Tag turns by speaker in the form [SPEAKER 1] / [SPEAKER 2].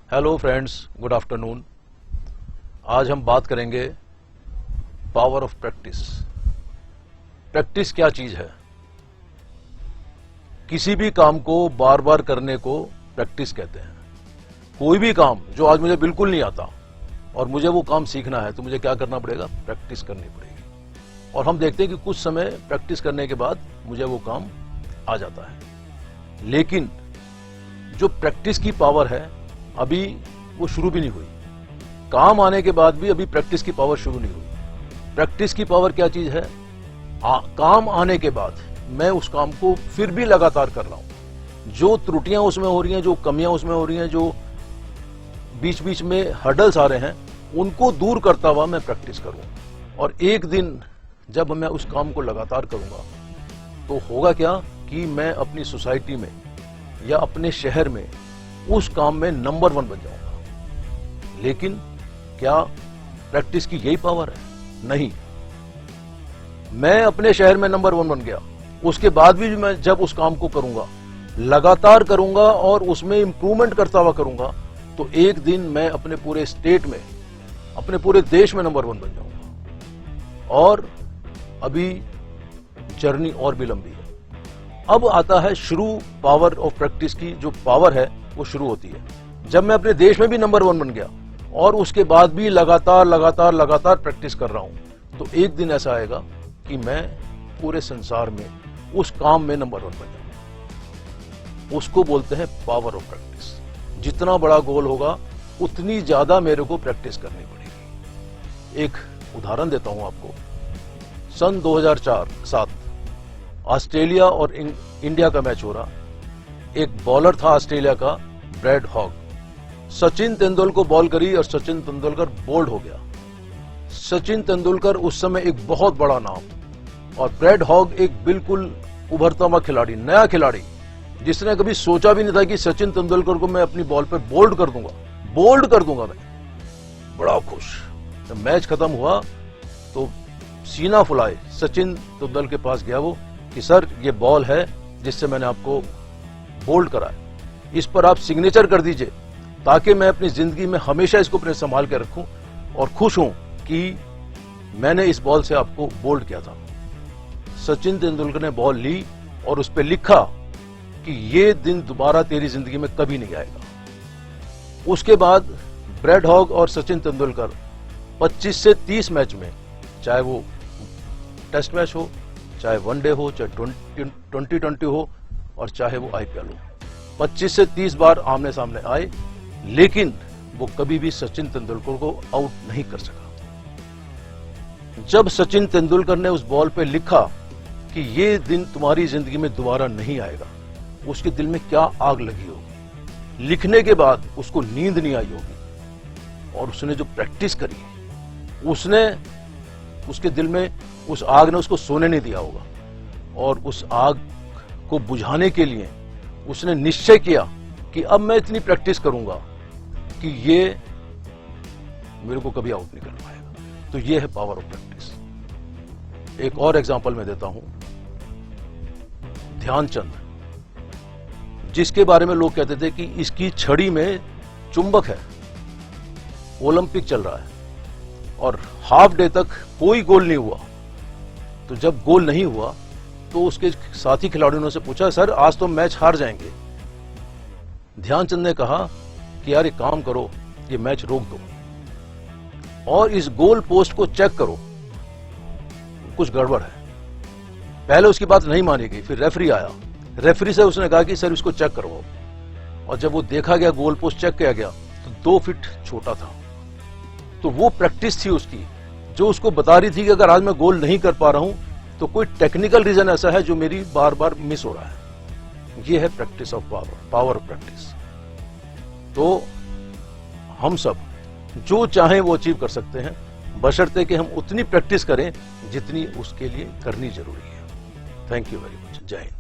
[SPEAKER 1] Hello friends, good afternoon. आज हम बात करेंगे पावर ऑफ प्रैक्टिस। प्रैक्टिस क्या चीज है? किसी भी काम को बार बार करने को प्रैक्टिस कहते हैं। कोई भी काम जो आज मुझे बिल्कुल नहीं आता और मुझे वो काम सीखना है तो मुझे क्या करना पड़ेगा? प्रैक्टिस करनी पड़ेगी। और हम देखते हैं कि कुछ समय प्रैक्टिस करने के बाद मुझे वो काम आ जाता है। लेकिन जो प्रैक्टिस की पावर है अभी वो शुरू भी नहीं हुई। काम आने के बाद भी अभी प्रैक्टिस की पावर शुरू नहीं हुई। प्रैक्टिस की पावर क्या चीज है? काम आने के बाद मैं उस काम को फिर भी लगातार कर रहा हूं। जो त्रुटियां उसमें हो रही हैं, जो कमियां उसमें हो रही हैं, जो बीच बीच में हर्डल्स आ रहे हैं, उनको दूर करता हुआ मैं प्रैक्टिस करूं। और एक दिन जब मैं उस काम को लगातार करूंगा तो होगा क्या कि मैं अपनी सोसाइटी में या अपने शहर में उस काम में नंबर 1 बन जाऊंगा। लेकिन क्या प्रैक्टिस की यही पावर है? नहीं। मैं अपने शहर में नंबर 1 बन गया, उसके बाद भी मैं जब उस काम को करूंगा, लगातार करूंगा और उसमें इंप्रूवमेंट करता हुआ करूंगा, तो एक दिन मैं अपने पूरे स्टेट में, अपने पूरे देश में नंबर 1 बन जाऊंगा। और अभी जर्नी और भी लंबी है। अब आता है शुरू पावर ऑफ प्रैक्टिस की। जो पावर है वो शुरू होती है जब मैं अपने देश में भी नंबर 1 बन गया और उसके बाद भी लगातार प्रैक्टिस कर रहा हूं, तो एक दिन ऐसा आएगा कि मैं पूरे संसार में उस काम में नंबर 1 बन जाऊंगा। उसको बोलते हैं पावर ऑफ प्रैक्टिस। जितना बड़ा गोल होगा उतनी ज्यादा मेरे को प्रैक्टिस करनी पड़ेगी। एक उदाहरण देता हूं आपको। सन 2004-07 ऑस्ट्रेलिया और इंडिया का मैच हो रहा। एक बॉलर था ऑस्ट्रेलिया का, ब्रैड हॉग। सचिन तेंदुलकर को बॉल करी और सचिन तेंदुलकर बोल्ड हो गया। सचिन तेंदुलकर उस समय एक बहुत बड़ा नाम और ब्रैड हॉग एक बिल्कुल उभरता हुआ खिलाड़ी, नया खिलाड़ी, जिसने कभी सोचा भी नहीं था कि सचिन तेंदुलकर को मैं अपनी बॉल पर बोल्ड कर दूंगा मैं। बड़ा खुश। जब मैच खत्म हुआ तो सीना फुलाए सचिन तेंदुलकर के पास गया वो कि सर, ये बॉल है जिससे मैंने आपको बोल्ड करा है, इस पर आप सिग्नेचर कर दीजिए ताकि मैं अपनी जिंदगी में हमेशा इसको अपने संभाल के रखूं और खुश हूं कि मैंने इस बॉल से आपको बोल्ड किया था। सचिन तेंदुलकर ने बॉल ली और उस पर लिखा कि ये दिन दोबारा तेरी जिंदगी में कभी नहीं आएगा। उसके बाद ब्रैड हॉग और सचिन तेंदुलकर 25 से 30 मैच में, चाहे वो टेस्ट मैच हो, चाहे वनडे हो, चाहे 2020 हो और चाहे वो आईपीएल हो, 25 से 30 बार आमने सामने आए, लेकिन वो कभी भी सचिन तेंदुलकर को आउट नहीं कर सका। जब सचिन तेंदुलकर ने उस बॉल पे लिखा कि ये दिन तुम्हारी जिंदगी में दोबारा नहीं आएगा, उसके दिल में क्या आग लगी होगी। लिखने के बाद उसको नींद नहीं आई होगी और उसने जो प्रैक्टिस करी, उसके दिल में उस आग ने उसको सोने नहीं दिया होगा। और उस आग को बुझाने के लिए उसने निश्चय किया कि अब मैं इतनी प्रैक्टिस करूंगा कि ये मेरे को कभी आउट नहीं कर पाएगा। तो ये है पावर ऑफ प्रैक्टिस। एक और एग्जांपल मैं देता हूं। ध्यानचंद, जिसके बारे में लोग कहते थे कि इसकी छड़ी में चुंबक है। ओलंपिक चल रहा है और हाफ डे तक कोई गोल नहीं हुआ। तो जब गोल नहीं हुआ तो उसके साथी खिलाड़ियों ने पूछा, सर आज तो मैच हार जाएंगे। ध्यानचंद ने कहा कि यार एक काम करो, ये मैच रोक दो और इस गोल पोस्ट को चेक करो, कुछ गड़बड़ है। पहले उसकी बात नहीं मानी गई, फिर रेफरी आया। रेफरी से उसने कहा कि सर इसको चेक करवाओ। और जब वो देखा गया, गोल पोस्ट चेक किया गया, तो 2 फीट छोटा था। तो वो प्रैक्टिस थी उसकी, जो उसको बता रही थी कि अगर आज मैं गोल नहीं कर पा रहा हूं तो कोई टेक्निकल रीजन ऐसा है जो मेरी बार बार मिस हो रहा है। ये है practice of power of practice. तो हम सब जो चाहें वो अचीव कर सकते हैं, बशर्ते कि हम उतनी प्रैक्टिस करें जितनी उसके लिए करनी जरूरी है। Thank you very much. जय हिंद।